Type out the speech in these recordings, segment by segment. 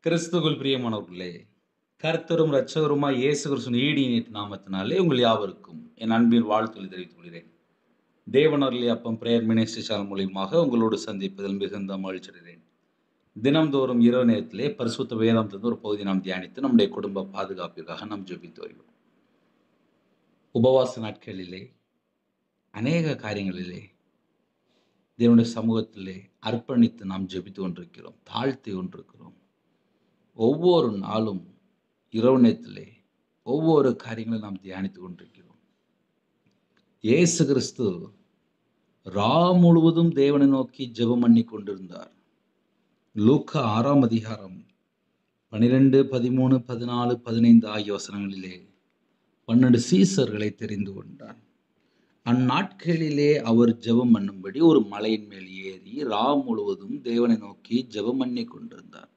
கிறிஸ்துவுக்குள் பிரியமானவர்களே, கர்த்தரும் இரட்சகருமாய் இயேசு கிறிஸ்துவின் ஈடியேற்ற நாமத்தினாலே உங்கள் யாவருக்கும் என் அன்பின் வாழ்த்துக்களை தெரிவித்துக் கொள்கிறேன். தேவன் அருளிய அப்பம் பிரேயர் மினிஸ்ட்ரி சேனல் மூலியமாக உங்களோடு சந்திப்பதில் மிகுந்த மகிழ்ச்சி அடைகிறேன். தினம்தோறும் இரவு நேரத்திலே பரிசுத்த வேதாந்தத்திலிருந்து ஒரு பகுதி நாம் தியானித்து நம்முடைய குடும்ப பாதுகாப்பிற்காக நாம் ஜெபித்து வருகிறோம். உபவாச நாட்களிலே அநேக காரியங்களிலே தேவனுடைய சமூகத்திலே அர்ப்பணித்து நாம் ஜெபித்து கொண்டிருக்கிறோம், தாழ்த்தி கொண்டிருக்கிறோம். ஒவ்வொரு நாளும் இரவு நேரத்திலே ஒவ்வொரு காரியங்களை நாம் தியானித்துக் கொண்டிருக்கிறோம். இயேசு கிறிஸ்து முழுவதும் தேவனை நோக்கி ஜெபம் பண்ணி கொண்டிருந்தார். லூக்கா 6ஆம் அதிகாரம் 12, 13, 14, 15 ஆகிய வசனங்களிலே 12 சீசர்களை தெரிந்து கொண்டார். அந்நாட்களிலே அவர் ஜெபம் பண்ணும்படி ஒரு மலையின் மேல் ஏறி முழுவதும் தேவனை நோக்கி ஜெபம் பண்ணி கொண்டிருந்தார்.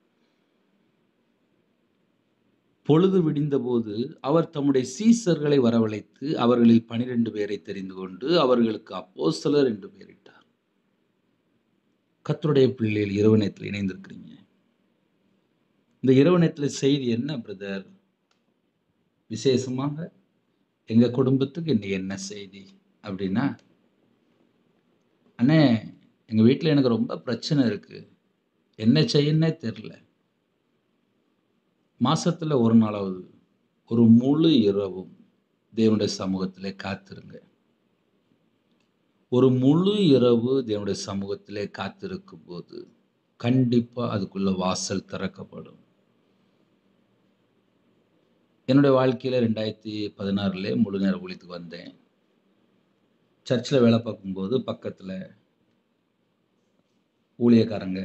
பொழுது விடிந்தபோது அவர் தம்முடைய சீசர்களை வரவழைத்து அவர்களில் 12 பேரை தெரிந்து கொண்டு அவர்களுக்கு அப்போஸ்தலர் என்று பெயரிட்டார். கர்த்தருடைய பிள்ளைகள் இரவு நேரத்தில் இணைந்திருக்கிறீங்க. இந்த இரவு நேரத்தில் செய்தி என்ன பிரதர்? விசேஷமாக எங்க குடும்பத்துக்கு இன்னைக்கு என்ன செய்தி அப்படின்னா, அண்ணே எங்க வீட்டில் எனக்கு ரொம்ப பிரச்சனை இருக்கு, என்ன செய்யன்னே தெரியல. மாசத்துல ஒரு நாளாவது ஒரு முழு இரவும் தேவனுடைய சமூகத்திலே காத்திருங்க. ஒரு முழு இரவு தேவனுடைய சமூகத்திலே காத்திருக்கும் போது கண்டிப்பா அதுக்குள்ள வாசல் திறக்கப்படும். என்னுடைய வாழ்க்கையில 2016 முழு நேர ஊழியத்துக்கு வந்தேன். சர்ச்சில் வேலை பார்க்கும்போது பக்கத்துல ஊழியக்காரங்க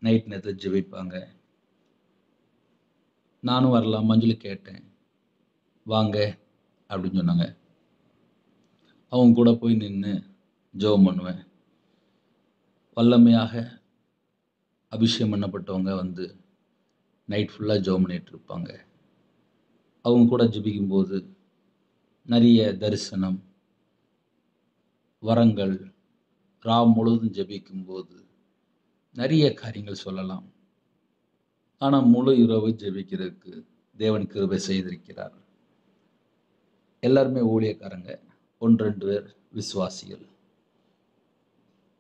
நைட் நேரத்தில் ஜெபிப்பாங்க. நானும் வரலாம் மஞ்சள் கேட்டேன், வாங்க அப்படின்னு சொன்னாங்க. அவங்க கூட போய் நின்று ஜெபம் பண்ணுவேன். வல்லமையாக அபிஷேகம் பண்ணப்பட்டவங்க வந்து நைட் ஃபுல்லாக ஜெபம் பண்ணிட்டு இருப்பாங்க. அவங்க கூட ஜெபிக்கும்போது நிறைய தரிசனம், வரங்கள், முழுவதும் ஜெபிக்கும்போது நிறைய காரியங்கள் சொல்லலாம். ஆனால் முழு இரவு ஜெபிக்கிறதுக்கு தேவன் கிருபை செய்திருக்கிறார். எல்லாருமே ஊழியக்காரங்க, 1-2 பேர் விசுவாசிகள்.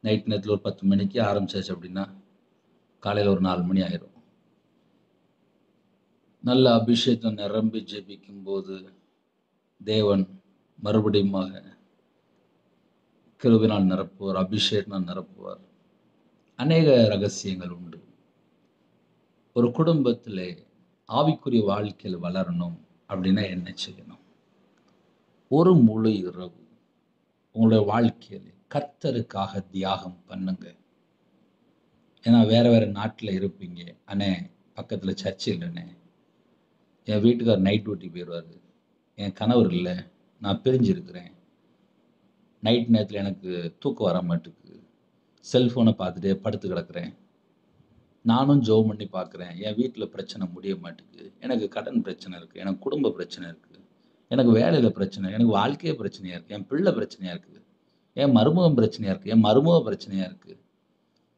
நைட் நேரத்தில் ஒரு 10 மணிக்கு ஆரம்பிச்சாச்சு அப்படின்னா காலையில் ஒரு 4 மணி ஆயிரும். நல்ல அபிஷேகம் நிரம்பி ஜெபிக்கும் போது தேவன் மறுபடியும் கிருபையினால் நிரப்புவார், அபிஷேகத்தினால் நிரப்புவார். அநேக ரகசியங்கள் உண்டு. ஒரு குடும்பத்தில் ஆவிக்குரிய வாழ்க்கையில் வளரணும் அப்படின்னா என்ன செய்யணும்? ஒரு முழு இரவு உங்களுடைய வாழ்க்கையில் கர்த்தருக்காக தியாகம் பண்ணுங்க. ஏன்னா வேற வேற நாட்டில் இருப்பீங்க. அண்ணே பக்கத்தில் சர்ச் இல்லைண்ணே, என் வீட்டுக்கார் நைட் டியூட்டி போயிடுவார், என் கணவர் இல்லை, நான் பிரிஞ்சிருக்கிறேன், நைட் நேரத்தில் எனக்கு தூக்கம் வர மாட்டேங்குது, செல்ஃபோனை பார்த்துட்டே படுத்து கிடக்கிறேன், நானும் ஜெபம் பண்ணி பார்க்குறேன், என் வீட்டில் பிரச்சனை முடிய மாட்டேங்குது, எனக்கு கடன் பிரச்சனை இருக்குது, எனக்கு குடும்ப பிரச்சனை இருக்குது, எனக்கு வேலையில் பிரச்சனை, எனக்கு வாழ்க்கையே பிரச்சனையாக இருக்குது, என் பிள்ளை பிரச்சனையாக இருக்குது, என் மருமகன் பிரச்சனையாக இருக்குது, என் மருமக பிரச்சனையாக இருக்குது.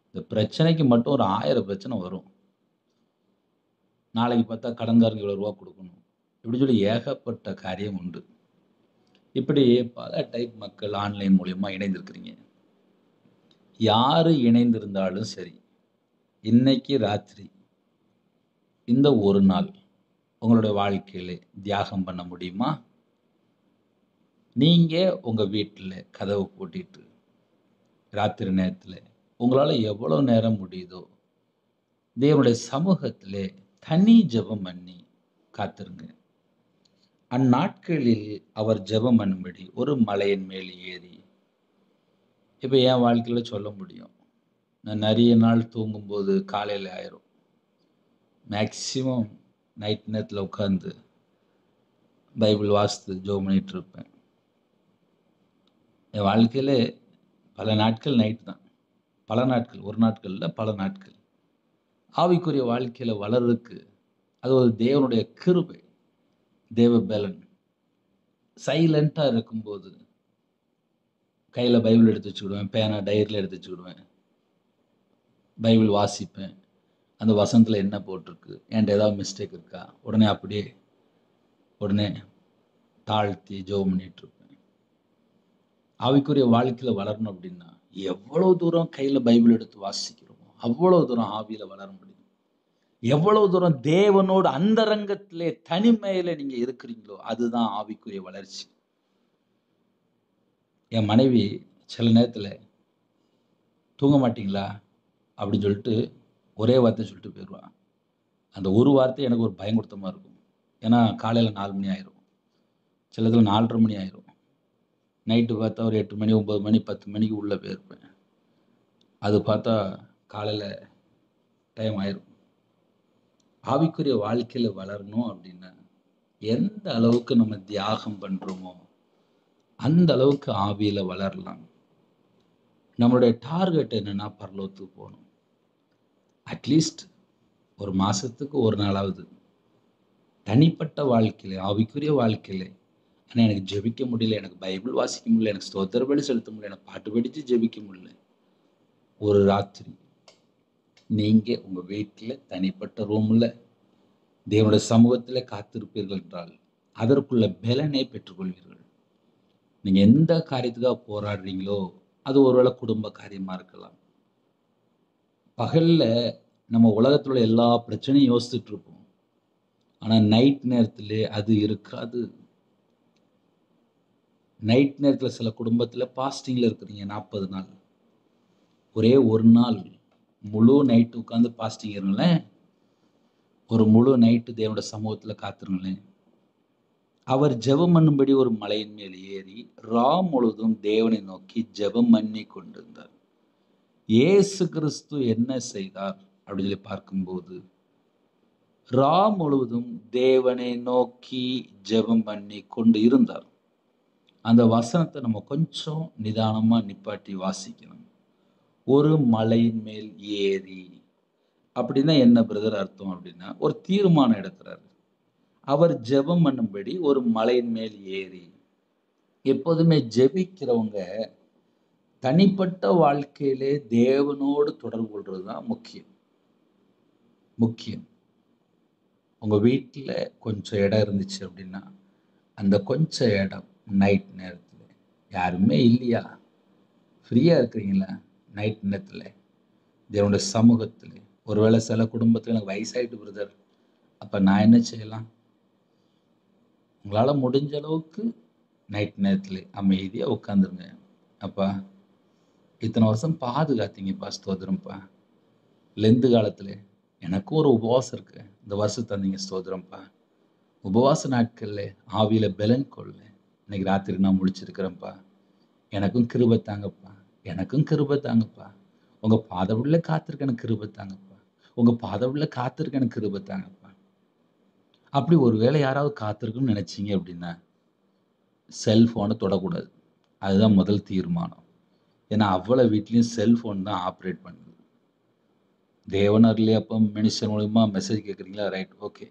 இந்த பிரச்சனைக்கு மட்டும் ஒரு 1000 பிரச்சனை வரும். நாளைக்கு பார்த்தா கடன்காரங்க இவ்வளோ ரூபா கொடுக்கணும், இப்படி சொல்லி ஏகப்பட்ட காரியம் உண்டு. இப்படி பல டைப் மக்கள் ஆன்லைன் மூலயமா இணைந்திருக்கிறீங்க. யார் இணைந்திருந்தாலும் சரி, இன்னைக்கு ராத்திரி இந்த ஒரு நாள் உங்களுடைய வாழ்க்கையில் தியாகம் பண்ண முடியுமா? நீங்கள் உங்கள் வீட்டில் கதவை பூட்டிட்டு ராத்திரி நேரத்தில் உங்களால் எவ்வளோ நேரம் முடியுதோ தேவனுடைய சமூகத்திலே தனி ஜெபம் பண்ணி காத்திருங்க. அந்நாட்களில் அவர் ஜெபம் பண்ணும்படி ஒரு மலையின் மேல் ஏறி, இப்போ என் வாழ்க்கையில் சொல்ல முடியும், நான் நிறைய நாள் தூங்கும்போது காலையில் ஆயிரும். மேக்சிமம் நைட் நேரத்தில் உட்காந்து பைபிள் வாசித்து ஜெபம் பண்ணிகிட்டு இருப்பேன். என் வாழ்க்கையில் பல நாட்கள் நைட் தான், பல நாட்கள், ஒரு நாட்கள் இல்லை, பல நாட்கள். ஆவிக்குரிய வாழ்க்கையில் வளர்றதுக்கு அது ஒரு தேவனுடைய கிருபை, தேவ பலன். சைலண்ட்டாக இருக்கும்போது கையில் பைபிள் எடுத்து வச்சுக்கிடுவேன், பேனா டைரியில் எடுத்து வச்சுக்கிடுவேன், பைபிள் வாசிப்பேன். அந்த வசனத்தில் என்ன போட்டிருக்கு, என்கிட்ட ஏதாவது மிஸ்டேக் இருக்கா, உடனே அப்படியே உடனே தாழ்த்தி ஜெபம் பண்ணிட்டு இருப்பேன். ஆவிக்குரிய வாழ்க்கையில் வளரணும் அப்படின்னா எவ்வளவு தூரம் கையில் பைபிள் எடுத்து வாசிக்கிறோமோ அவ்வளவு தூரம் ஆவியில் வளர முடியும். எவ்வளவு தூரம் தேவனோடு அந்தரங்கத்திலே தனிமையில நீங்க இருக்கிறீங்களோ அதுதான் ஆவிக்குரிய வளர்ச்சி. என் மனைவி சில நேரத்தில் தூங்க மாட்டீங்களா அப்படின்னு சொல்லிட்டு ஒரே வார்த்தை சொல்லிட்டு போயிடுவான். அந்த ஒரு வார்த்தை எனக்கு ஒரு பயங்கொடுத்தமாக இருக்கும். ஏன்னா காலையில் 4 மணி ஆயிரும், சில இதில் 4:30 மணி ஆயிரும், நைட்டு பார்த்தா ஒரு 8 மணி 9 மணி 10 மணிக்கு உள்ளே போயிருப்பேன். அது பார்த்தா காலையில் டைம் ஆயிரும். ஆவிக்குரிய வாழ்க்கையில் வளரணும் அப்படின்னா எந்த அளவுக்கு நம்ம தியாகம் பண்ணுறோமோ அந்த அளவுக்கு ஆவியில் வளரலாம். நம்மளுடைய டார்கெட் என்னென்னா பரலோகத்துக்கு போகணும். அட்லீஸ்ட் ஒரு மாதத்துக்கு ஒரு நாளாவது தனிப்பட்ட வாழ்க்கையில் ஆவிக்குரிய வாழ்க்கையில், ஆனால் எனக்கு ஜெபிக்க முடியல, எனக்கு பைபிள் வாசிக்க முடியல, எனக்கு ஸ்தோத்திர பலி செலுத்த முடியல, எனக்கு பாட்டு படித்து ஜெபிக்க முடியல, ஒரு ராத்திரி நீங்கள் உங்கள் வீட்டில் தனிப்பட்ட ரூமில் தேவனுடைய சமூகத்தில் காத்திருப்பீர்கள் என்றால் அதற்குள்ள பலனை பெற்றுக்கொள்வீர்கள். நீங்கள் எந்த காரியத்துக்காக போராடுறீங்களோ அது ஒருவேளை குடும்ப காரியமாக இருக்கலாம். பகலில் நம்ம உலகத்தில் உள்ள எல்லா பிரச்சனையும் யோசிச்சுட்டு இருப்போம், ஆனால் நைட் நேரத்தில் அது இருக்காது. நைட் நேரத்தில் சில குடும்பத்தில் பாஸ்டிங்கில் இருக்கிறீங்க 40 நாள், ஒரே ஒரு நாள் முழு நைட்டு உட்காந்து பாஸ்டிங் இருங்களேன், ஒரு முழு நைட்டு தேவனுடைய சமூகத்தில் காத்துருங்களேன். அவர் ஜெபம் பண்ணும்படி ஒரு மலையின் மேல் ஏறி ரா முழுதும் தேவனை நோக்கி ஜெபம் பண்ணி கொண்டிருந்தார். இயேசு கிறிஸ்து என்ன செய்தார் அப்படின்னு சொல்லி பார்க்கும்போது ரா முழுவதும் தேவனை நோக்கி ஜெபம் பண்ணி கொண்டு இருந்தார். அந்த வசனத்தை நம்ம கொஞ்சம் நிதானமா நிப்பாட்டி வாசிக்கணும். ஒரு மலையின் மேல் ஏறி அப்படின்னா என்ன பிரதர் அர்த்தம் அப்படின்னா, ஒரு தீர்மானம் எடுக்கிறாரு. அவர் ஜெபம் பண்ணும்படி ஒரு மலையின் மேல் ஏறி. எப்போதுமே ஜெபிக்கிறவங்க தனிப்பட்ட வாழ்க்கையிலே தேவனோடு தொடர்பு கொள்றது தான் முக்கியம். உங்க வீட்டில் கொஞ்சம் இடம் இருந்துச்சு அப்படின்னா அந்த கொஞ்சம் இடம் நைட் நேரத்தில் யாருமே இல்லையா, ஃப்ரீயாக இருக்கிறீங்களா, நைட் நேரத்தில் தேவனுடைய சமூகத்தில். ஒருவேளை சில குடும்பத்தில் எனக்கு வயசாயிட்டு பிரதர், அப்போ நான் என்ன செய்யலாம்? உங்களால் முடிஞ்ச அளவுக்கு நைட் நேரத்தில் அமைதியாக உட்காந்துருங்க. அப்பா இத்தனை வருஷம் பாதுகாத்தீங்கப்பா, ஸ்தோத்திரம்ப்பா. லெந்து காலத்தில் எனக்கும் ஒரு உபவாசம் இருக்கு, இந்த வருஷம் தந்தீங்க, ஸ்தோத்திரம்ப்பா. உபவாச நாட்களில் ஆவியில் பலன் கொள்ள இன்னைக்கு ராத்திரி நான் முழிச்சிருக்கிறேன்ப்பா, எனக்கும் கிருபை தாங்கப்பா, எனக்கும் கிருபை தாங்கப்பா. உங்கள் பாதவுள்ள காத்திருக்க எனக்கு கிருபை தாங்கப்பா, உங்கள் பாதவுள்ள காத்திருக்க எனக்கு கிருபை தாங்கப்பா. அப்படி ஒரு வேளை யாராவது காத்திருக்குன்னு நினைச்சீங்க அப்படின்னா செல்ஃபோனை தொடக்கூடாது. அதுதான் முதல் தீர்மானம். ஏன்னா அவ்வளோ வீட்லேயும் செல்ஃபோன் தான் ஆப்ரேட் பண்ணுது. தேவன் அருளே அப்போ மனுஷன் மூலியமாக மெசேஜ் கேட்குறீங்களா, ரைட், ஓகே.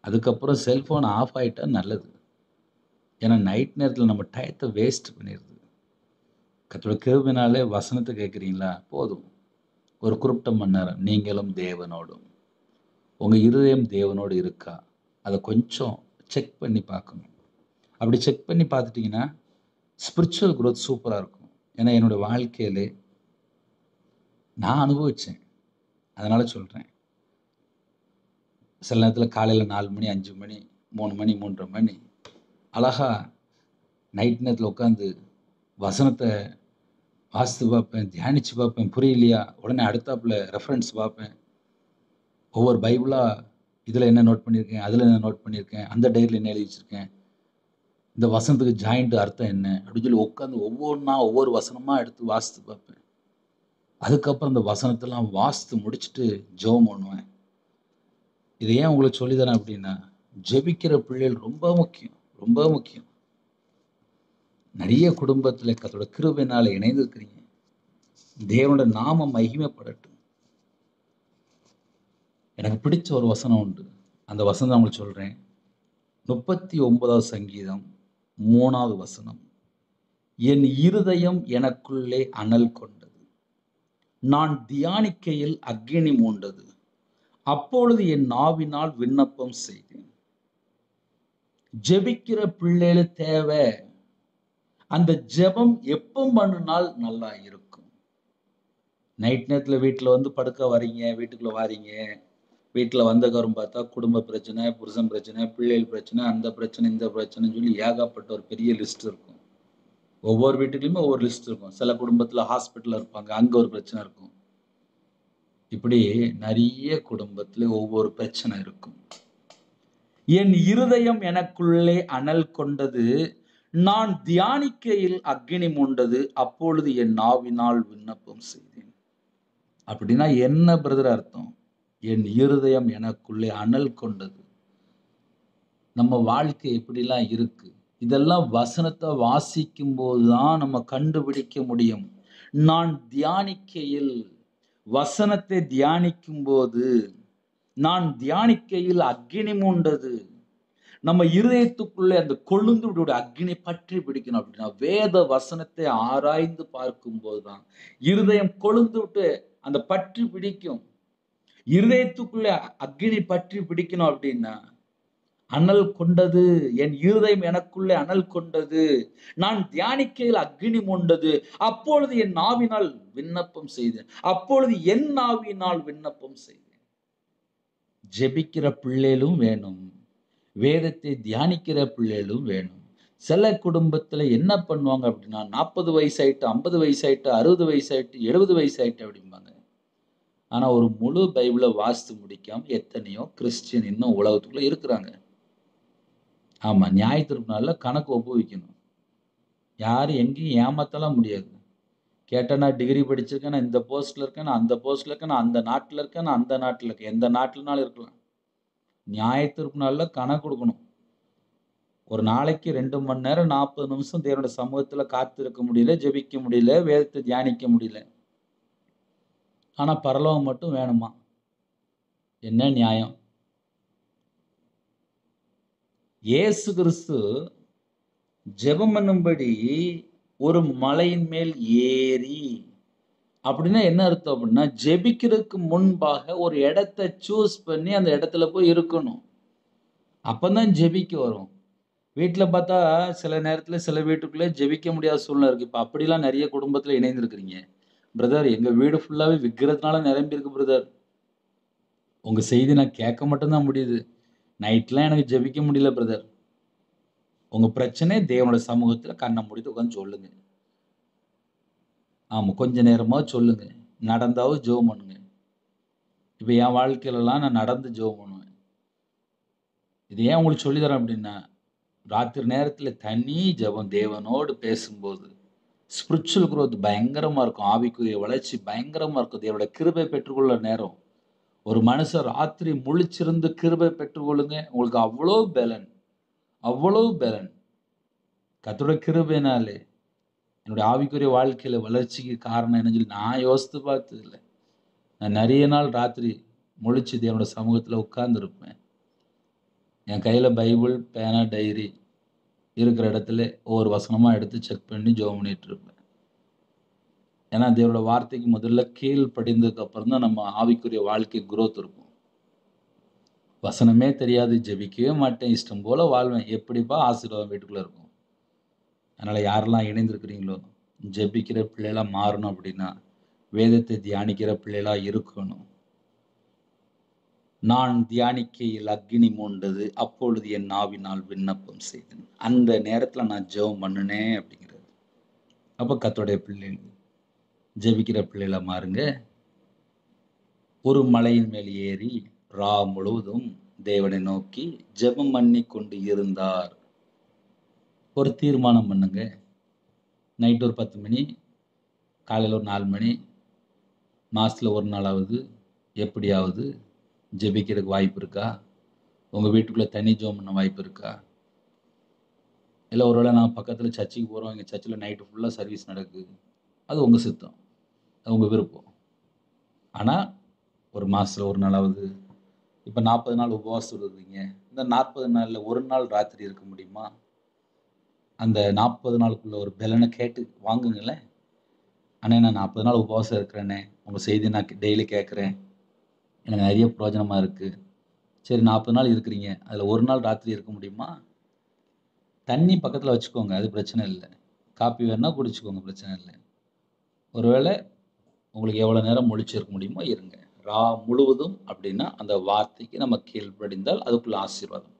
அதுக்கப்புறம் செல்ஃபோன் ஆஃப் ஆகிட்டா நல்லது. ஏன்னா நைட் நேரத்தில் நம்ம டயத்தை வேஸ்ட் பண்ணிடுது. கர்த்தருடைய கிருபையினாலே வசனத்தை கேட்குறீங்களா, போதும். ஒரு குறிப்பிட்ட மணி நேரம் நீங்களும் தேவனோடும், உங்கள் இருதயம் தேவனோடு இருக்கா, அதை கொஞ்சம் செக் பண்ணி பார்க்கணும். அப்படி செக் பண்ணி பார்த்துட்டிங்கன்னா ஸ்பிரிச்சுவல் க்ரோத் சூப்பராக இருக்கும். ஏன்னா என்னோடய வாழ்க்கையிலே நான் அனுபவித்தேன், அதனால் சொல்கிறேன். சில நேரத்தில் காலையில் 4 மணி 5 மணி 3 மணி 3:30 மணி அழகா நைட் நேரத்தில் உட்காந்து வசனத்தை வாசித்து பார்ப்பேன், தியானித்து பார்ப்பேன். புரியலையா உடனே அடுத்தாப்புல ரெஃபரன்ஸ் பார்ப்பேன். ஒவ்வொரு பைபிளாக இதில் என்ன நோட் பண்ணியிருக்கேன், அதில் என்ன நோட் பண்ணியிருக்கேன், அந்த டைரியில் என்ன எழுதி வச்சுருக்கேன், இந்த வசனத்துக்கு ஜாயிண்ட் அர்த்தம் என்ன அப்படின்னு சொல்லி உட்காந்து ஒவ்வொன்றா ஒவ்வொரு வசனமாக எடுத்து வாசித்து பார்ப்பேன். அதுக்கப்புறம் இந்த வசனத்தெல்லாம் வாசித்து முடிச்சுட்டு ஜெபம் பண்ணுவேன். இதை ஏன் உங்களுக்கு சொல்லித்தரேன் அப்படின்னா, ஜெபிக்கிற பிள்ளைகள் ரொம்ப முக்கியம், ரொம்ப முக்கியம். நிறைய குடும்பத்தில் கர்த்தரோட கிருபையினால இணைந்திருக்கிறீங்க. தேவனோட நாமம் மகிமைப்படட்டும். எனக்கு பிடிச்ச ஒரு வசனம் உண்டு, அந்த வசனம் உங்களுக்கு சொல்கிறேன். 39வது சங்கீதம் 3வது வசனம். என் இருதயம் எனக்குள்ளே அனல் கொண்டது, நான் தியானிக்கையில் அக்கினி மூண்டது. அப்பொழுது என் நாவினால் விண்ணப்பம் செய்தேன். ஜெபிக்கிற பிள்ளைகளு தேவை. அந்த ஜெபம் எப்ப பண்ணுனால் நல்லா இருக்கும். நைட் நேரத்துல வீட்டுல வந்து படுக்க வரீங்க, வீட்டுக்குள்ள வாரீங்க. வீட்டுல வந்ததுக்கப்புறம் பார்த்தா குடும்ப பிரச்சனை, புருஷன் பிரச்சனை, பிள்ளைகள் பிரச்சனை, அந்த பிரச்சனை, இந்த பிரச்சனைன்னு சொல்லி ஏகப்பட்ட ஒரு பெரிய லிஸ்ட் இருக்கும். ஒவ்வொரு வீட்டுக்குள்ளயுமே ஒவ்வொரு லிஸ்ட் இருக்கும். சில குடும்பத்துல ஹாஸ்பிட்டல்ல இருப்பாங்க. அங்க ஒரு பிரச்சனை இருக்கும். இப்படி நிறைய குடும்பத்துல ஒவ்வொரு பிரச்சனை இருக்கும். என் இருதயம் எனக்குள்ளே அனல் கொண்டது. நான் தியானிக்கையில் அக்கினி மூண்டது. அப்பொழுது என் நாவினால் விண்ணப்பம் செய்தேன். அப்படின்னா என்ன பிரதர் அர்த்தம்? என் இருதயம் எனக்குள்ளே அனல் கொண்டது. நம்ம வாழ்க்கை எப்படிலாம் இருக்கு? இதெல்லாம் வசனத்தை வாசிக்கும் போதுதான் நம்ம கண்டுபிடிக்க முடியும். நான் தியானிக்கையில், வசனத்தை தியானிக்கும் போது, நான் தியானிக்கையில் அக்கினி மூண்டது. நம்ம இருதயத்துக்குள்ளே அந்த கொழுந்து அக்கினி பற்றி பிடிக்கணும். அப்படின்னா வேத வசனத்தை ஆராய்ந்து பார்க்கும் போதுதான் இருதயம் கொழுந்து விட்டு அந்த பற்றி பிடிக்கும். இருதயத்துக்குள்ளே அக்கினி பற்றி பிடிக்கணும். அப்படின்னா அனல் கொண்டது, என் இருதயம் எனக்குள்ளே அனல் கொண்டது. நான் தியானிக்கையில் அக்கினி மூண்டது. அப்பொழுது என் நாவினால் விண்ணப்பம் செய்தேன். அப்பொழுது என் நாவினால் விண்ணப்பம் செய்தேன். ஜெபிக்கிற பிள்ளைகளும் வேணும், வேதத்தை தியானிக்கிற பிள்ளைகளும் வேணும். சில குடும்பத்துல என்ன பண்ணுவாங்க அப்படின்னா, 40 வயசாயிட்டு, 50 வயசாயிட்டு, 60 வயசாயிட்டு, 70 வயசாயிட்டு அப்படிம்பாங்க. ஆனா ஒரு முழு பைபிளை வாசித்து முடிக்காம எத்தனையோ கிறிஸ்டியன் இன்னும் உலகத்துக்குள்ள இருக்கிறாங்க. ஆமா, நியாயத்தீர்ப்பு நாள்ல கணக்கு ஒப்புவிக்கணும். யாரும் எங்கேயும் ஏமாத்தலாம் முடியாது. கேட்டா நான் டிகிரி படிச்சிருக்கேன், நான் இந்த போஸ்ட்ல இருக்கேன், நான் அந்த போஸ்ட்ல இருக்கேன், நான் அந்த நாட்டுல இருக்கேன், நான் அந்த நாட்டுல இருக்கேன். எந்த நாட்டுலனாலும் இருக்கலாம். நியாயத்தீர்ப்பு நாள்ல கணக்கு கொடுக்கணும். ஒரு நாளைக்கு 2 மணி நேரம் 40 நிமிஷம் தேவனுடைய சமூகத்துல காத்திருக்க முடியல, ஜெபிக்க முடியல, வேதத்தை தியானிக்க முடியல. ஆனா பரலோகம் மட்டும் வேணுமா? என்ன நியாயம்? இயேசு கிறிஸ்து ஜெபம் பண்ணும்படி ஒரு மலையின் மேல் ஏறி, அப்படின்னா என்ன அர்த்தம்? அப்படின்னா ஜெபிக்கிறதுக்கு முன்பாக ஒரு இடத்தை சூஸ் பண்ணி அந்த இடத்துல போய் இருக்கணும். அப்பதான் ஜெபிக்க வரும். வீட்டுல பார்த்தா சில நேரத்துல சில வீட்டுக்குள்ளே ஜெபிக்க முடியாத சூழ்நிலை இருக்கு. இப்ப அப்படிலாம் நிறைய குடும்பத்துல இணைந்திருக்கிறீங்க. பிரதர், எங்க வீடு ஃபுல்லாவே விக்கிரத்தினால நிரம்பி இருக்கு பிரதர். உங்க செய்தி நான் கேட்க மட்டும்தான் முடியுது. நைட்லாம் எனக்கு ஜெபிக்க முடியல பிரதர். உங்க பிரச்சனை தேவனோட சமூகத்துல கண்ணை மூடிட்டு உட்காந்து சொல்லுங்க. ஆமா, கொஞ்ச நேரமா சொல்லுங்க. நடந்தாவது ஜெபம் பண்ணுங்க. இப்ப என் வாழ்க்கையிலலாம் நான் நடந்து ஜெபம் பண்ணுவேன். இது ஏன் உங்களுக்கு சொல்லி தரேன் அப்படின்னா, ராத்திரி நேரத்துல தனி ஜெபம் தேவனோடு பேசும்போது ஸ்பிரிச்சுவல் growth பயங்கரமா இருக்கும். ஆவிக்குரிய வளர்ச்சி பயங்கரமா இருக்கும். தேவனுடைய கிருபை பெற்றுக்கொள்ள நேரம். ஒரு மனுஷன் ராத்திரி முழிச்சிருந்து கிருபை பெற்றுக்கொள்ளுங்க. உங்களுக்கு அவ்வளோ பலன், அவ்வளோ பலன். கர்த்தருடைய கிருபையினாலே என்னுடைய ஆவிக்குரிய வாழ்க்கையில வளர்ச்சிக்கு காரணம் என்னன்னு சொல்லி நான் யோசித்து பார்த்தது இல்லை. நான் நிறைய நாள் ராத்திரி முழிச்சு தேவனுடைய சமூகத்துல உட்கார்ந்துருப்பேன். என் கையில பைபிள், பேனா, டைரி இருக்கிற இடத்துல ஒவ்வொரு வசனமா எடுத்து செக் பண்ணி ஜெபம் பண்ணிட்டு இருப்பேன். ஏன்னா தேவனோட வார்த்தைக்கு முதல்ல கீழ்ப்படிந்ததுக்கு அப்புறம் தான் நம்ம ஆவிக்குரிய வாழ்க்கை growth இருக்கும். வசனமே தெரியாது, ஜெபிக்கவே மாட்டேன், இஷ்டம் போல வாழ்வேன். எப்படிப்பா ஆசீர்வாதம் வீட்டுக்குள்ள இருக்கும்? அதனால யாரெல்லாம் இணைந்திருக்கிறீங்களோ, ஜெபிக்கிற பிள்ளைகளா மாறணும் அப்படின்னா வேதத்தை தியானிக்கிற பிள்ளைகளா இருக்கணும். நான் தியானிக்கையில் அக்கினி மூண்டது. அப்பொழுது என் நாவினால் விண்ணப்பம் செய்தேன். அந்த நேரத்துல நான் ஜெபம் பண்ணுனேன் அப்படிங்கிறது. அப்ப கர்த்தருடைய பிள்ளைகள் ஜெபிக்கிற பிள்ளைகளா மாறுங்க. ஒரு மலையின் மேல் ஏறி ரா முழுவதும் தேவனை நோக்கி ஜெபம் பண்ணி கொண்டு இருந்தார். ஒரு தீர்மானம் பண்ணுங்க. நைட் ஒரு 10 மணி, காலையில ஒரு 4 மணி, மாசத்துல ஒரு நாளாவது எப்படியாவது ஜெபிக்கிறதுக்கு வாய்ப்பு இருக்கா? உங்க வீட்டுக்குள்ள தனி ஜெபம் பண்ண வாய்ப்பு இருக்கா? இல்ல ஒருவேளை நான் பக்கத்துல சர்ச்சுக்கு போறோம், எங்க சர்ச்சில் நைட்டு ஃபுல்லா சர்வீஸ் நடக்குது. அது உங்க சித்தம், அது உங்க விருப்பம். ஆனா ஒரு மாசத்துல ஒரு நாளாவது, இப்ப 40 நாள் உபவாசம் இருக்கிறீங்க. இந்த 40 நாள்ல ஒரு நாள் ராத்திரி இருக்க முடியுமா? அந்த 40 நாளுக்குள்ள ஒரு பலனை கேட்டு வாங்குங்களேன். அண்ணே, நான் 40 நாள் உபவாசம் இருக்கிறேனே, உங்க செய்தி நான் டெய்லி கேட்கிறேன். எனக்கு நிறைய பிரயோஜனமாக இருக்குது. சரி 40 நாள் இருக்கிறீங்க, அதில் ஒரு நாள் ராத்திரி இருக்க முடியுமா? தண்ணி பக்கத்தில் வச்சுக்கோங்க, அது பிரச்சனை இல்லை. காப்பி வேணா குடிச்சுக்கோங்க, பிரச்சனை இல்லை. ஒருவேளை உங்களுக்கு எவ்வளோ நேரம் முழிச்சிருக்க முடியுமோ இருங்க. முழுவதும் அப்படின்னா அந்த வார்த்தைக்கு நம்ம கீழ்ப்படிந்தால் அதுக்குள்ள ஆசீர்வாதம்.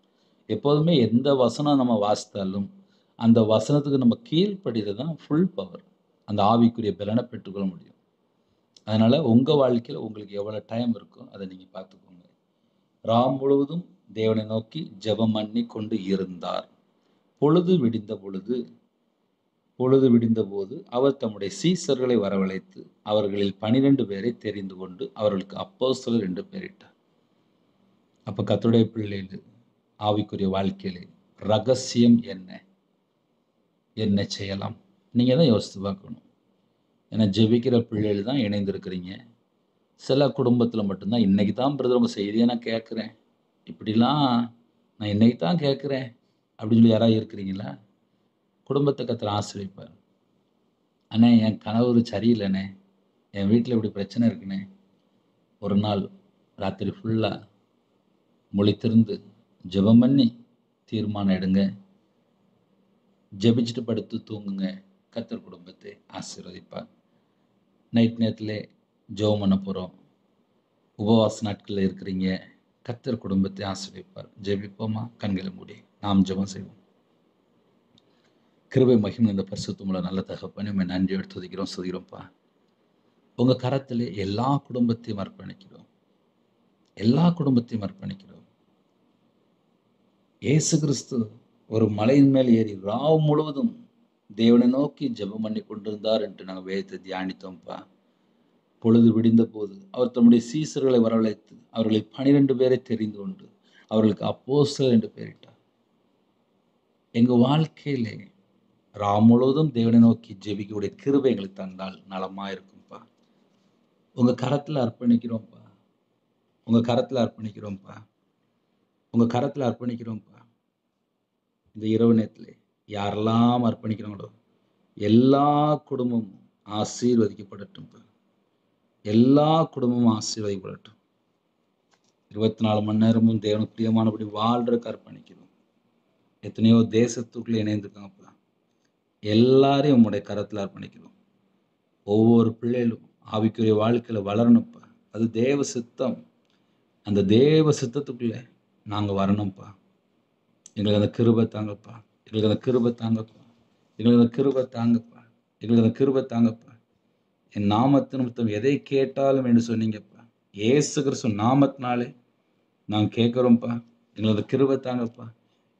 எப்போதுமே எந்த வசனம் நம்ம வாசித்தாலும் அந்த வசனத்துக்கு நம்ம கீழ்ப்படிறது தான் ஃபுல் பவர். அந்த ஆவிக்குரிய பலனை பெற்றுக்கொள்ள முடியும். அதனால உங்க வாழ்க்கையில் உங்களுக்கு எவ்வளோ டைம் இருக்கோ அதை நீங்கள் பார்த்துக்கோங்க. முழுவதும் தேவனை நோக்கி ஜெபம் பண்ணி கொண்டு இருந்தார். பொழுது விடிந்தபோது அவர் தம்முடைய சீசர்களை வரவழைத்து அவர்களில் 12 பேரை தெரிந்து கொண்டு அவர்களுக்கு அப்போஸ்தலர் என்று பெயரிட்டார். அப்ப கர்த்தருடைய பிள்ளைகள் ஆவிக்குரிய வாழ்க்கையிலே ரகசியம் என்ன செய்யலாம்? நீங்க தான் யோசித்து பார்க்கணும். ஏன்னா ஜெபிக்கிற பிள்ளைகள் தான் இணைந்திருக்கிறீங்க. சில குடும்பத்தில் மட்டும்தான் இன்னைக்கு தான் பிரதர் உங்க செய்தியை நான் கேட்குறேன், இப்படிலாம் நான் இன்னைக்கு தான் கேட்குறேன் அப்படின்னு சொல்லி யாராவது இருக்கிறீங்களா? குடும்பத்தை கர்த்தர் ஆசீர்வதிப்பார். அண்ணே என் கணவர் சரியில்லைண்ணே, என் வீட்டில் இப்படி பிரச்சனை இருக்குண்ணே. ஒரு நாள் ராத்திரி ஃபுல்லாக முழித்திருந்து ஜெபம் பண்ணி தீர்மானம் எடுங்க. ஜெபிச்சுட்டு படுத்து தூங்குங்க. கர்த்தர் குடும்பத்தை ஆசீர்வதிப்பார். நைட் நேரத்தில் ஜெபம் பண்ண போகிறோம். உபவாச நாட்களில் இருக்கிறீங்க. கர்த்தர் குடும்பத்தை ஆசீர்வதிப்பார். ஜெபிப்போமா? கண்களை மூடி நாம் ஜெபம் செய்வோம். கிருபை மகிமை இந்த பரிசுத்தமுள்ள நல்ல தகப்பனே, உம்மை நன்றியோடு துதிக்கிறோம்ப்பா. உங்க கரத்திலே எல்லா குடும்பத்தையும் அர்ப்பணிக்கிறோம். இயேசு கிறிஸ்து ஒரு மலையின் மேல் ஏறி ராவு முழுவதும் தேவனை நோக்கி ஜெபம் பண்ணி கொண்டிருந்தார் என்று நாங்கள் வேதத்தை தியானித்தோம்ப்பா. பொழுது விடிந்த போது அவர் தம்முடைய சீசர்களை வரவழைத்து அவர்களில் 12 பேரை தெரிந்து கொண்டு அவர்களுக்கு அப்போஸ்தலர் என்று பெயரிட்டார். எங்க வாழ்க்கையிலே முழுவதும் தேவனை நோக்கி ஜெபிக்கக்கூடிய கிருபை எங்களுக்கு தந்தால் நலமா இருக்கும்பா. உங்க கரத்துல அர்ப்பணிக்கிறோம்ப்பா. இந்த இரவு நேரத்திலே யாரெல்லாம் அர்ப்பணிக்கிறாங்களோ எல்லா குடும்பமும் ஆசீர்வதிக்கப்படட்டும்ப்பா. 24 மணி நேரமும் தேவனுக்கு பிரியமானபடி வாழ்றதுக்கு அர்ப்பணிக்கிறோம். எத்தனையோ தேசத்துக்குள்ள இணைந்திருக்காங்கப்பா. எல்லாரையும் உம்முடைய கரத்தில் அர்ப்பணிக்கிறோம். ஒவ்வொரு பிள்ளைகளும் ஆவிக்குரிய வாழ்க்கையில வளரணும்ப்பா. அது தேவ சித்தம். அந்த தேவ சித்தத்துக்குள்ள நாங்கள் வரணும்ப்பா. எங்களுக்கு அந்த கிருபை தாங்கப்பா. என் நாமத்து நிமித்தம் எதை கேட்டாலும் என்று சொன்னீங்கப்பா. இயேசு கிறிஸ்து நாமத்தினாலே நாங்கள் கேட்குறோம்ப்பா. எங்களுக்கு அந்த கிருபை தாங்கப்பா.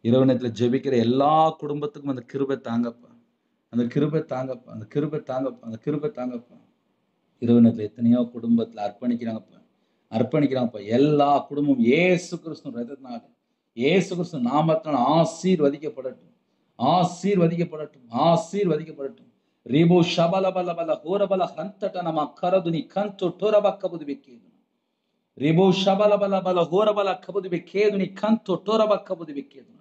இரவு நேரத்தில் ஜெபிக்கிற எல்லா குடும்பத்துக்கும் அந்த கிருபை தாங்கப்பா. இரவு நேரத்தில் எத்தனையோ குடும்பத்தில் அர்ப்பணிக்கிறாங்கப்பா. எல்லா குடும்பமும் இயேசு கிறிஸ்து ரத்தத்தினால, இயேசு கிறிஸ்து நாமத்தினால் ஆசீர்வதிக்கப்படட்டும். ரிபு ஷபலபலபல ஹோரபல ஹந்தட நம கரதுனி கந்து டோரபக்கபுது விக்கேது. ரிபு ஷபலபலபல ஹோரபல கபுது விக்கேதுனி கந்து டோரபக்கபுது விக்கேது.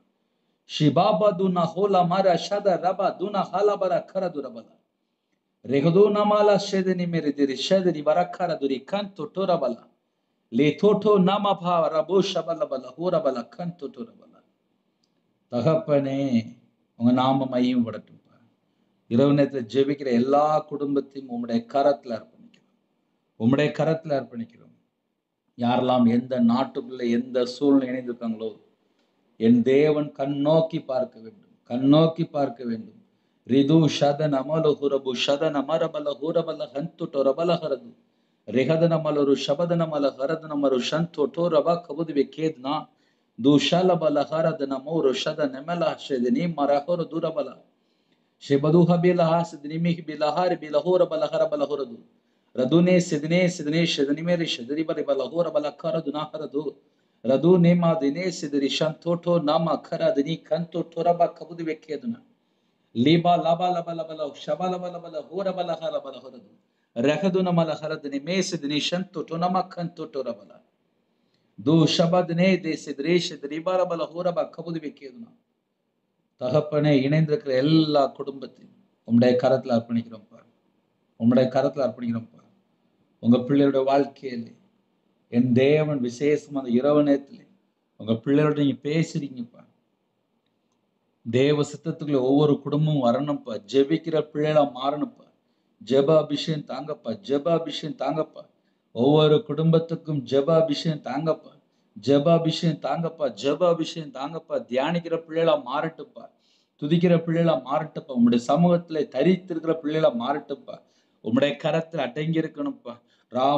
ஷிபாபா துனா ஹோலா மர ஷத ரபா துனா ஹலபர கரதுரபல. ரெகது நமாலா ஷெதனி மெரிதிரி ஷெதனி வரக்கரதுரி கந்து டோரபல. லேதோட்டோ நமபா ரபு ஷபலபல ஹோரபல கந்து டோரபல. தகப்பனே, உங்க நாம மையப்படட்டும். இரவு நேரத்தில் ஜெபிக்கிற எல்லா குடும்பத்தையும் உம்முடைய கரத்தில் அர்ப்பணிக்கிறோம். யாரெல்லாம் எந்த நாட்டுக்குள்ள எந்த சூழ்நிலை இணைந்திருக்காங்களோ என் தேவன் கண்ணோக்கி பார்க்க வேண்டும். ரிது ஷதன அமல ஹுரபு ஷதன மரபல ஹுரபல ஹந்து டோரபல ஹரது ரெஹதன மலரு ஷபதன மல ஹரதன மரு ஷந்து டோரப கபுது விக்கேத்னா துஷலபல ஹரதன மோரு ஷதன மல ஷெதனி மரஹரு துரபல ஷெபதுஹ பிலஹ சிதனிமிஹ பிலஹாரி பிலஹோர பலஹர பலஹுரது ரதுனே சிதனே ஷெதனி மேரி ஷெதரி பரி பலஹோர பலக்கரது நாஹரது ரது நேமா தினே சிதரி ஷந்தோட்டோ நாம கரதனி கந்து டோரப கபுது விக்கேத்னா லிபா லபா லபா லபல ஷபா லபா லபல ஹோர பலஹர பலஹுரது ரஹதுன மல ஹரதனி மே சிதனி ஷந்தோட்டோ நம கந்து டோரபல து ஷபத்னே தே சிதரே ஷெதரி பர பலஹோர கபுது விக்கேத்னா. தகப்பனே, இணைந்திருக்கிற எல்லா குடும்பத்தையும் உம்முடைய கரத்தில் அர்ப்பணிக்கிறோம்ப்பா. உங்க பிள்ளைகளுடைய வாழ்க்கையிலே என் தேவன் விசேஷம் அந்த இரவு நேரத்துல உங்க பிள்ளைகளோட நீங்க பேசுறீங்கப்பா. தேவ சித்தத்துக்குள்ள ஒவ்வொரு குடும்பமும் வரணும்ப்பா. ஜெபிக்கிற பிள்ளைகளா மாறணும்ப்பா. ஜெப அபிஷேகம் தாங்கப்பா. ஜெப அபிஷேகம் தாங்கப்பா. ஒவ்வொரு குடும்பத்துக்கும் ஜெப அபிஷேகம் தாங்கப்பா. ஜெப அபிஷேகம் தாங்கப்பா. ஜெப அபிஷேகம் தாங்கப்பா. தியானிக்கிற பிள்ளைகளா மாறட்டுப்பா. துதிக்கிற பிள்ளைகளா மாறட்டுப்பா. உங்களுடைய சமூகத்துல தரித்திருக்கிற பிள்ளைகளா மாறட்டுப்பா. உங்களுடைய கரத்துல அடங்கி இருக்கணும்ப்பா.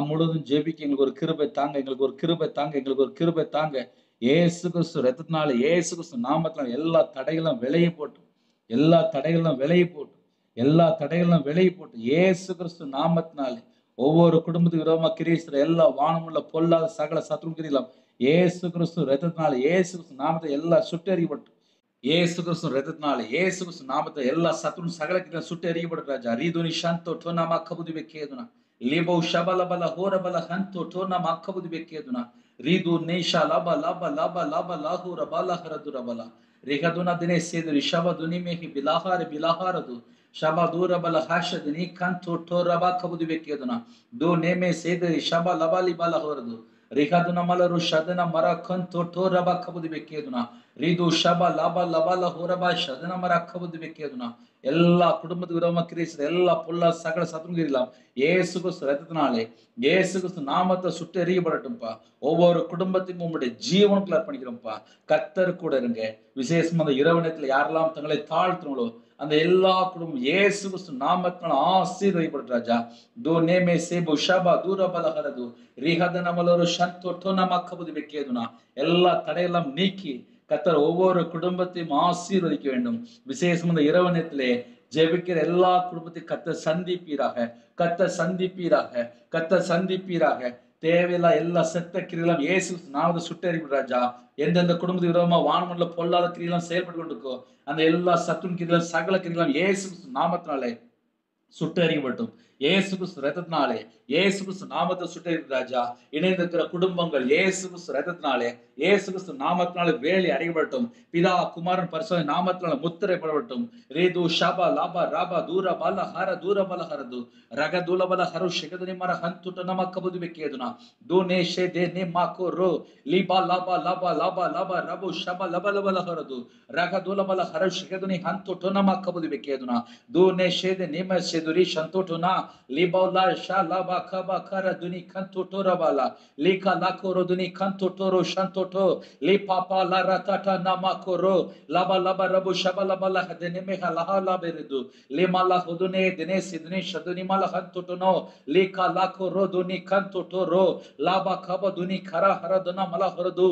முழுதும் ஜெபிக்க எங்களுக்கு ஒரு கிருபை தாங்க, எங்களுக்கு ஒரு கிருபை தாங்க, எங்களுக்கு ஒரு கிருபை தாங்க. ஏசு கிறிஸ்து ரத்தத்தினால, ஏசு கிறிஸ்து நாமத்தினால எல்லா தடைகளும் விலகி போட்டு, எல்லா தடைகளும் விலகி போட்டு, எல்லா தடைகளும் விலகி போட்டு, ஏசு கிறிஸ்து நாமத்தினாலே ஒவ்வொரு குடும்பத்துக்கு விரோதமா கிரீஸ்வர எல்லா வானமுள்ள பொல்லாத சகல சத்ரு கிரியலாம் ஏசு கிறிஸ்து ரத்தத்தினால, ஏசு கிறிஸ்து நாமத்தை எல்லாம் சுட்டெறியப்பட்டு, ஏசு கிறிஸ்து ரத்தத்தினால, ஏசு கிறிஸ்து நாமத்தை எல்லா சத்ரு சகல கிரியம் சுட்டெறியப்பட்டு ராஜா. ரீதுனி ஷாந்தோ டோனாமா கபுதி வெக்கேதுனா lipo ஷபலபல ஹோரபல ஹந்தோ டோனாமா கபுதி வெக்கேதுனா Ridu Nesha Laba Laba Laba Laba Lahu Rabala Haradurabala Regaduna Dine Sedri Shaba Dunimehi Bilahar Bilaharadu Shaba Durabala Hasha Dini Kanto Toraba Kabudu Vekeduna Do Neme Sedri Shaba Labali Balahoradu Regaduna Malaru Shadana Mara Kanto Toraba Kabudu Vekeduna Ridu Shaba Laba Labala Horaba Shadana Mara Kabudu Vekeduna எல்லா குடும்பத்துக்கு விரோதமா Greece எல்லா பொல்லா சகல சத்துருங்கலாம் ஏசு கிறிஸ்து ரத்தத்தினாலே ஏசு கிறிஸ்து நாமத்தை சுட்டு எறியப்படட்டும்பா. ஒவ்வொரு குடும்பத்தையும் உங்களுடைய ஜீவனுக்குள்ள அர்ப்பணிக்கிறோம்ப்பா. கர்த்தர் கூட இருங்க. விசேஷமா அந்த இரவு நேரத்துல யாரெல்லாம் தங்களை தாழ்த்துங்களோ அந்த எல்லா குடும்பம் ஏசு கிறிஸ்து நாமத்தினால ஆசீர்வதிக்கப்படும் ராஜா. தோ நேமே சேபு ஷபா தூரபலஹரது ரிஹதனமலரு ஷந்தோ டோனமக்கபுதி வெக்கேதுனா எல்லா தடையெல்லாம் நீக்கி கர்த்தர் ஒவ்வொரு குடும்பத்தையும் ஆசீர்வதிக்க வேண்டும். விசேஷம் இந்த இரவு நேரத்திலே ஜெபிக்கிற எல்லா குடும்பத்தையும் கர்த்தர் சந்திப்பீராக, கர்த்தர் சந்திப்பீராக, கர்த்தர் சந்திப்பீராக. தேவையில்லா எல்லா செத்த கிரியெல்லாம் இயேசு நாமத்தை சுட்டெரிப்பு ராஜா. எந்தெந்த குடும்பத்துக்கு விரோதமா வானமண்டல பொல்லாத கிரியெல்லாம் செயல்பட்டு கொண்டிருக்கோ அந்த எல்லா சத்துன் கிரியெல்லாம் சகல கிரியெல்லாம் இயேசு நாமத்தினாலே சுட்டெறியப்பட்டும். இயேசு கிறிஸ்து ரத்தத்தினாலே, இயேசு கிறிஸ்து நாமத்தை சுட்டெரிப்பு ராஜா. இணைந்திருக்கிற குடும்பங்கள் இயேசு கிறிஸ்து ரத்தத்தினாலே, இயேசு கிறிஸ்து நாமத்தினாலே வேலி அடையப்படட்டும். பிதா குமாரன் பரிசுத்த நாமத்தினால முத்திரைப்படட்டும். ரேது ஷபா லாபா ராபா தூர பல ஹர தூர பல ஹரது ரக தூல பல ஹரு ஷெகதுனி மர ஹந்துட்ட நமக்கபுது வெக்கேதுனா தூ நே ஷே தே நே Maho row லிபா lava lava lava lava ரபு ஷபா லப லப லஹரது ரக தூல பல ஹரு ஷெகதுனி ஹந்துட்ட நமக்கபுது வெக்கேதுனா தூ நே ஷே தே நே ம ஷெதுரி ஷந்துட்டனா லிபௌலா ஷா லாபா கபா கர துனி கந்துட்டோ ரபாலா லிகா லாகோ துனி கந்துட்டோ ரோ ஷந்துட்டோ லி பாபா லா ரதட்ட நமக்கோ laba laba rabu shaba laba la hadene me halaha la beredu le mala hodune dene sidne shaduni mala hantotono le kala ko roduni kantotoro laba khaba duni khara haraduna mala horadu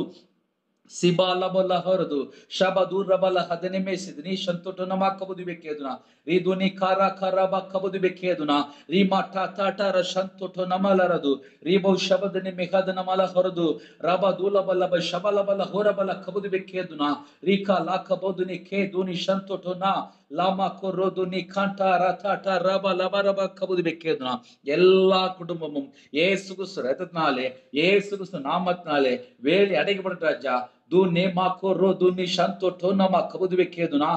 Siba labala hordu shabadur rabala hadene me sidni shantotona ma kabudu bekeduna riduni kara karaba kabudu bekeduna rima tata tara shantotona malaradu ribo shabadene mehadana mala hordu rabadula bala shabala bala horabala kabudu bekeduna rika la kabuduni ke duni shantotona lama koroduni kanta ratata raba laba raba kabudu bekeduna எல்லா குடும்பமும் இயேசு கிறிஸ்து ரத்தத்தினாலே இயேசு கிறிஸ்து நாமத்தினாலே வேலி அடைக்கப்பட்ட ராஜா do ne ma koro do ni shanto tona ma kabudu bekeduna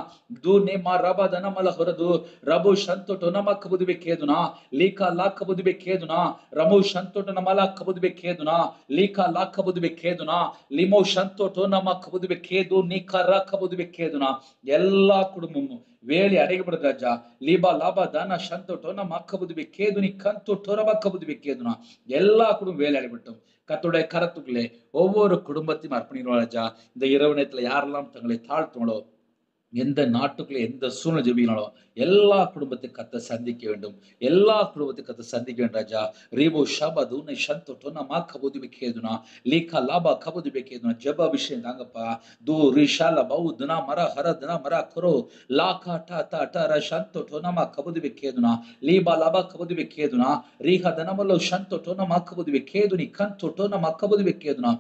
do ne ma raba dana mala horadu rabu shanto tona ma kabudu bekeduna lika la kabudu bekeduna ramu shanto tona mala kabudu bekeduna lika la kabudu bekeduna limo shanto tona ma kabudu bekedu nika ra kabudu bekeduna எல்லா குடும்பமும் வேலி அடைக்கப்படுது ராஜா லீபா lava தானா சந்தோ Donna மாக்கபுது பெக்கேது நீ கந்தோ டோரபா கபுது பெக்கேதுனா எல்லா குடும்பம் வேலை அடைபட்டும். கர்த்தருடைய கரத்துக்குள்ளே ஒவ்வொரு குடும்பத்தையும் அர்ப்பணிக்கிறோம் ராஜா. இந்த இரவு நேரத்துல யாரெல்லாம் தங்களை தாழ்த்துங்களோ எந்த நாட்டுக்குள்ள எந்த சூழ்நிலை ஜெபிக்கணும் எல்லா குடும்பத்தையும் கத்த சந்திக்க வேண்டும். எல்லா குடும்பத்தையும் கத்த சந்திக்க வேண்டும் ராஜா. ரீபோ ஷபா தூனை ஷந்தோ டோனா மா கபுது பெக்கேதுனா லீகா லாபா கபுது பெக்கேதுனா ஜெப அபிஷேகம் தாங்கப்பா. தூ ரிஷால பவு துனா மரா ஹர துனா மரா குரோ லாகா டா டா டா ர ஷந்தோ டோனா மா கபுது பெக்கேதுனா லீபா லாபா கபுது பெக்கேதுனா ரீஹா தனமலோ ஷந்தோ டோனா மா கபுது பெக்கேதுனி கந்தோ டோனா மா கபுது பெக்கேதுனா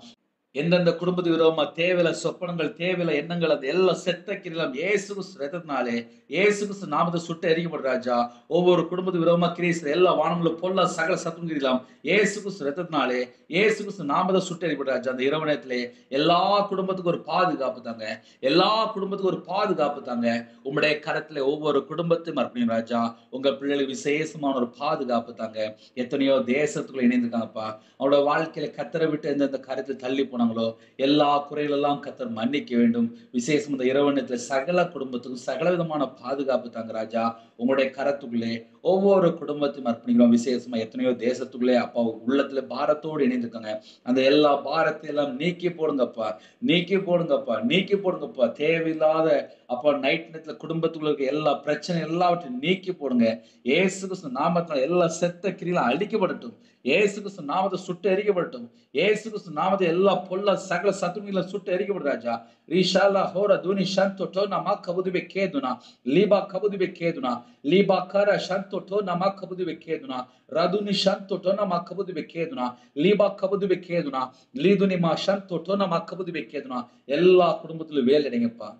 எந்தெந்த குடும்பத்துக்கு விரோதமா தேவையில்ல சொப்பனங்கள், தேவையில்ல எண்ணங்கள், அது எல்லாம் செத்த கிரியெல்லாம் இயேசு கிறிஸ்து ரத்தத்தினாலே, இயேசு கிறிஸ்து நாமத்தை சுட்டு எரிக்கப்படும் ராஜா. ஒவ்வொரு குடும்பத்துக்கு விரோதமா கிரியை செய்த எல்லா வானங்களும் பொல்லா சகல சத்தும் கிரியெல்லாம் இயேசு கிறிஸ்து ரத்தத்தினாலே, இயேசு கிறிஸ்து நாமத்தை சுட்டு எரிக்கப்படும் ராஜா. அந்த இரவு நேரத்திலே எல்லா குடும்பத்துக்கும் ஒரு பாதுகாப்பு தாங்க. எல்லா குடும்பத்துக்கும் ஒரு பாதுகாப்பு தாங்க. உம்முடைய கரத்திலே ஒவ்வொரு குடும்பத்தையும் அர்ப்பணிக்கும் ராஜா. உங்க பிள்ளைகளுக்கு விசேஷமான ஒரு பாதுகாப்பு தாங்க. எத்தனையோ தேசத்துக்குள்ள இணைந்திருக்காங்கப்பா. அவரோட வாழ்க்கையில கத்தரை விட்டு எந்தெந்த காரியத்தில் தள்ளி போனாங்களோ எல்லா குறைகளெல்லாம் கத்தர் மன்னிக்க வேண்டும். விசேஷம் இந்த இரவு நேரத்துல சகல குடும்பத்துக்கும் சகல விதமான பாதுகாப்பு தாங்க ராஜா. உங்களுடைய கரத்துக்குள்ளே ஒவ்வொரு குடும்பத்தையும் அர்ப்பணிக்கிறோம். விசேஷமா எத்தனையோ தேசத்துக்குள்ளே அப்பா உள்ளத்துல பாரத்தோடு இணைந்திருக்காங்க. அந்த எல்லா பாரத்தை எல்லாம் நீக்கி போடுங்கப்பா, நீக்கி போடுங்கப்பா, நீக்கி போடுங்கப்பா. தேவையில்லாத அப்பா நைட் நேரத்துல குடும்பத்துக்குள்ள இருக்க எல்லா பிரச்சனை எல்லாவற்றையும் நீக்கி போடுங்க. இயேசு கிறிஸ்து நாமத்தினால எல்லா செத்த கிரியெல்லாம் அழிக்கப்படட்டும். இயேசு கிறிஸ்து நாமத்தை சுட்டு எரிக்கப்படட்டும். இயேசு கிறிஸ்து நாமத்தை எல்லா பொல்ல சகல சத்துருக்களை சுட்டு எரிக்கப்படும் ராஜா. ரிஷாலா ஹோர துனி ஷந்தோ டோனா மா கபுதுபே கேதுனா லீபா கபுதுபே கேதுனா லீபா கர ஷந்தோ டோனா மா கபுதுபே கேதுனா ரதுனி ஷந்தோ டோனா மா கபுதுபே கேதுனா லீபா கபுதுபே கேதுனா லீதுனி மா ஷந்தோ டோனா மா கபுதுபே கேதுனா. எல்லா குடும்பத்திலும் வேலை அடைங்கப்பா.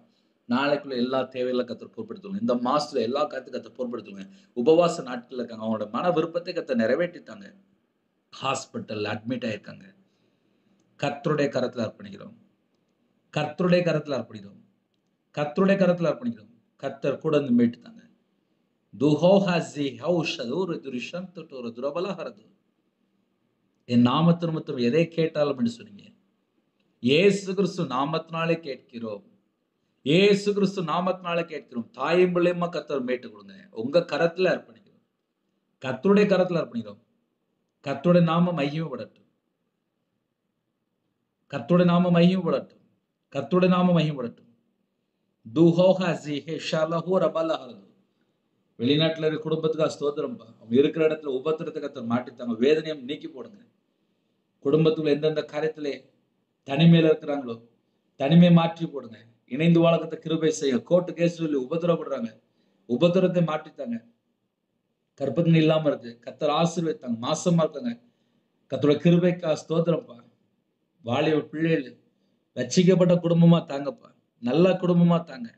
நாளைக்குள்ள எல்லா தேவையெல்லாம் கத்தர் பொறுப்படுத்துவாங்க. இந்த மாசத்துல எல்லா காரியத்தையும் கத்தர் பொறுப்படுத்துவாங்க. உபவாச நாட்கள் இருக்காங்க, அவங்களோட மன விருப்பத்தை கத்தர் நிறைவேற்றித்தாங்க. ஹாஸ்பிட்டல் அட்மிட் ஆயிருக்காங்க. கர்த்தருடைய கரத்துல அர்ப்பணிக்கிறோம். கர்த்தருடைய கரத்துல அர்ப்பணிக்கிறோம். கர்த்தருடைய கரத்துல அர்ப்பணிக்கிறோம். கர்த்தர் கூட இருந்து மீட்டுத்தாங்க. என் நாமத்து நிமித்தம் எதை கேட்டாலும் என்று சொன்னீங்க. இயேசு கிறிஸ்து நாமத்தினாலே கேட்கிறோம். இயேசு கிறிஸ்து நாமத்தினாலே கேட்கிறோம். தாயும் பிள்ளையுமா கர்த்தர் மீட்டு கொடுங்க. உங்க கரத்துல அர்ப்பணிக்கிறோம். கர்த்தருடைய கரத்துல அர்ப்பணிக்கிறோம். கர்த்தருடைய நாமம் மகிமைப்படட்டும். கர்த்தருடைய நாமம் மகிமைப்படட்டும். கர்த்தருடைய நாமம் மகிமைப்படட்டும். வெளிநாட்டுல இருக்க குடும்பத்துக்காக ஸ்தோத்திரம்பா. அவங்க இருக்கிற இடத்துல உபத்திரத்தை கர்த்தர் மாட்டித்தாங்க. வேதனையை நீக்கி போடுங்க. குடும்பத்துல எந்தெந்த காரியத்திலே தனிமையில இருக்கிறாங்களோ தனிமையை மாற்றி போடுங்க. இணைந்து வாழக்கத்தை கிருபை செய்ய. கோர்ட்டு கேஸ் சொல்லி உபத்திரப்படுறாங்க, உபத்திரத்தை மாற்றித்தாங்க. கற்பனை இல்லாம இருக்கு, கர்த்தர் ஆசீர்வதித்தாங்க. மாசமா இருக்காங்க, கர்த்தரோட கிருபைக்கா ஸ்தோத்திரம்பா. வாலிப பிள்ளைகள் ரட்சிக்கப்பட்ட குடும்பமா தாங்கப்பா. நல்ல குடும்பமா தாங்க.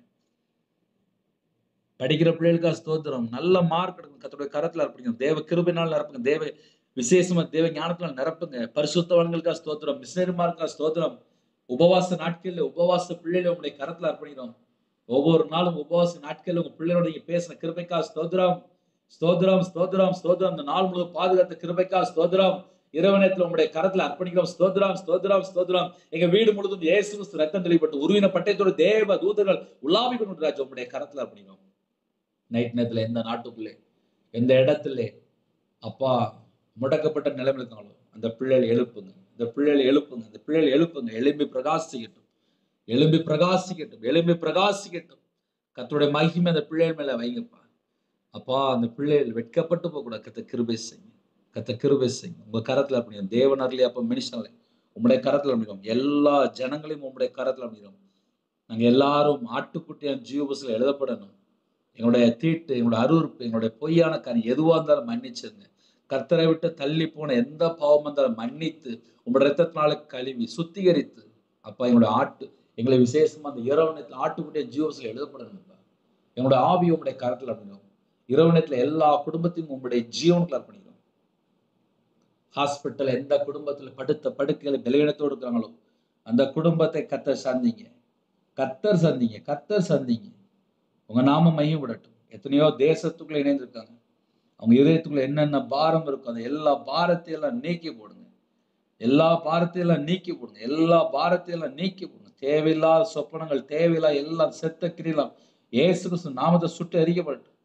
படிக்கிற பிள்ளைகளுக்கா ஸ்தோத்திரம். நல்ல மார்க் எடுக்கணும். கர்த்தருடைய கரத்துல அர்ப்பணிக்கணும். தேவ கிருபையினால் நிரப்புங்க. தேவ விசேஷமா தேவ ஞானத்தினால் நிரப்புங்க. பரிசுத்தவான்களுக்கா ஸ்தோத்திரம். மிஷனரிமாருக்கா ஸ்தோத்திரம். உபவாச நாட்கள்ல உபவாச பிள்ளைகளை உங்களுடைய கரத்துல அர்ப்பணிக்கிறோம். ஒவ்வொரு நாளும் உபவாச நாட்கள்ல உங்க பிள்ளையோட பேசின கிருபைக்கா ஸ்தோத்திரம், ஸ்தோத்திரம், ஸ்தோத்திரம், ஸ்தோத்திரம். இந்த நாள் முழுவதும் பாதுகாத்த கிருபைக்கா ஸ்தோத்திரம். இரவு நேரத்துல உங்களுடைய கரத்துல அர்ப்பணிக்கிறோம். ஸ்தோத்திரம், ஸ்தோத்திரம், ஸ்தோத்திரம். எங்க வீடு முழுவதும் இயேசு கிறிஸ்து ரத்தம் தெளிப்பட்டு உருவின பட்டயத்தோட தேவ தூதர்கள் உலாவி கொண்டு ராஜா உங்களுடைய கரத்துல அர்ப்பணிக்கிறோம். நைட் நேரத்துல எந்த நாட்டுக்குள்ளே எந்த இடத்துல அப்பா முடக்கப்பட்ட நிலைமையில இருக்காங்களோ அந்த பிள்ளைகளை எழுப்புங்க. இந்த பிள்ளைகளை எழுப்புங்க. இந்த பிள்ளைகளை எழுப்புங்க. எழும்பி பிரகாசிக்கட்டும், எழும்பி பிரகாசிக்கட்டும், எழும்பி பிரகாசிக்கட்டும். கர்த்தருடைய மகிமை அந்த பிள்ளைகள் மேல வைங்கப்பா. அப்பா அந்த பிள்ளைகள் வெட்கப்பட்டு போக கூட கர்த்தர் கிருபை செய்யுங்க. கர்த்தர் கிருபை செய்யுங்க. உங்க கரத்துல அப்படிங்க தேவன் அருளி அப்ப மனுஷனாலே உங்களுடைய கரத்துல அப்படிங்க எல்லா ஜனங்களையும் உங்களுடைய கரத்துல அப்படிங்கிறோம். நாங்க எல்லாரும் ஆட்டுக்குட்டியான ஜீவபுஸ்ல எழுதப்படணும். எங்களுடைய தீட்டு, எங்களுடைய அருவருப்பு, எங்களுடைய பொய்யான காரியம் எதுவா இருந்தாலும் மன்னிச்சிருங்க. கர்த்தரை விட்டு தள்ளி போன எந்த பாவம் இருந்தாலும் மன்னித்து உங்களுடைய ரத்தத்தினால கழுவி சுத்திகரித்து அப்பா எங்களை விசேஷமா அந்த இரவு நேரத்தில் ஆட்டுக்குட்டிய ஜீவபுஸ்ல எழுதப்படணும். எங்களுடைய ஆவி உங்களுடைய கரத்துல அப்படிங்கிறோம். இரவு நேரத்துல எல்லா குடும்பத்தையும் உங்களுடைய ஜீவனுக்குள்ள அர்ப்பணிக்கிறோம். ஹாஸ்பிட்டல் எந்த குடும்பத்துல படுத்த படுக்கைகளை பலவீனத்தோடு இருக்கிறாங்களோ அந்த குடும்பத்தை கர்த்தர் சந்திங்க, கர்த்தர் சந்திங்க, கர்த்தர் சந்திங்க. உங்க நாம மையம் விடட்டும். எத்தனையோ தேசத்துக்குள்ள இணைந்திருக்காங்க. அவங்க இதயத்துக்குள்ள என்னென்ன பாரம் இருக்கும் அந்த எல்லா பாரத்தையெல்லாம் நீக்கி போடுங்க. எல்லா பாரத்தையெல்லாம் நீக்கி போடுங்க. எல்லா பாரத்தையெல்லாம் நீக்கி போடுங்க. தேவையில்லாத சொப்பனங்கள், தேவையில்லாத எல்லாம் செத்த கிரியெல்லாம் இயேசு கிறிஸ்து நாமத்தை சுட்டு எரிக்கப்படட்டும்.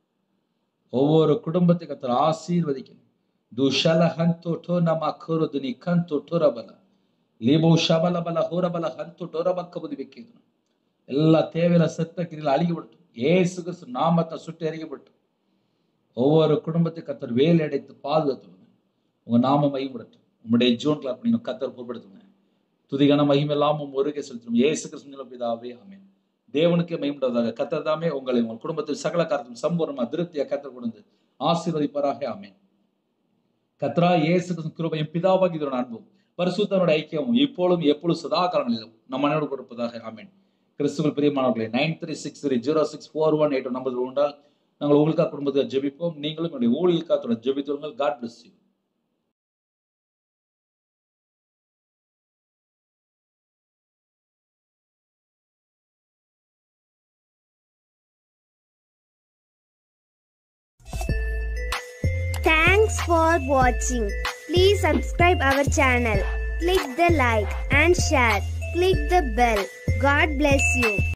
ஒவ்வொரு குடும்பத்தை கர்த்தர் ஆசீர்வதிக்கணும். துஷல ஹந்தோ டோனமா குருதுனி கந்தோ டோரபல லீபோ ஷபலபல ஹோரபல ஹந்தோ டோரபக்கபுதி வைக்கணும். எல்லா தேவையில செத்த கிரியில் அழிக்கப்பட்டு இயேசு கிறிஸ்து நாமத்தை சுட்டு எறிக்கப்பட்டு ஒவ்வொரு குடும்பத்தை கர்த்தர் வேலை அடைத்து பாதுகாத்துங்க. உங்க நாம மகிமைப்படட்டும். உங்களுடைய ஜீவன்களை அப்படின்னு கர்த்தர் பொறுப்படுத்துங்க. துதிகான மகிமை எல்லாம் ஒருகே செலுத்தணும். இயேசு கிறிஸ்து பிதாவே ஆமென். தேவனுக்கே மகிமைப்பட்டதாக. கர்த்தர் தாமே உங்களை உங்கள் குடும்பத்தில் சகல காரியத்தையும் சம்பூர்ணமா திருப்தியா கர்த்தர் கொடுத்து ஆசீர்வதிப்பாராக ஆமென். கர்த்தரா இயேசு கிறிஸ்து கிருபையும் பிதாவாகிய அன்பும் பரிசுத்தனுடைய ஐக்கியம் இப்பொழுதும் எப்பொழுதும் சதா காலங்களிலும் நம்ம அனைவருக்கும் இருப்பதாக. ஆமென். கிறிஸ்துவில் பிரியமானவர்களே, 93630618 நம்பர் உண்டால் நாங்கள் உங்களுக்காக குடும்பத்தை ஜெபிப்போம். நீங்களும் என்னுடைய ஊழியக்காக ஜெபித்துள்ளுங்கள். God bless you. Thanks for watching. Please subscribe our channel. Click the like and share. Click the bell. God bless you.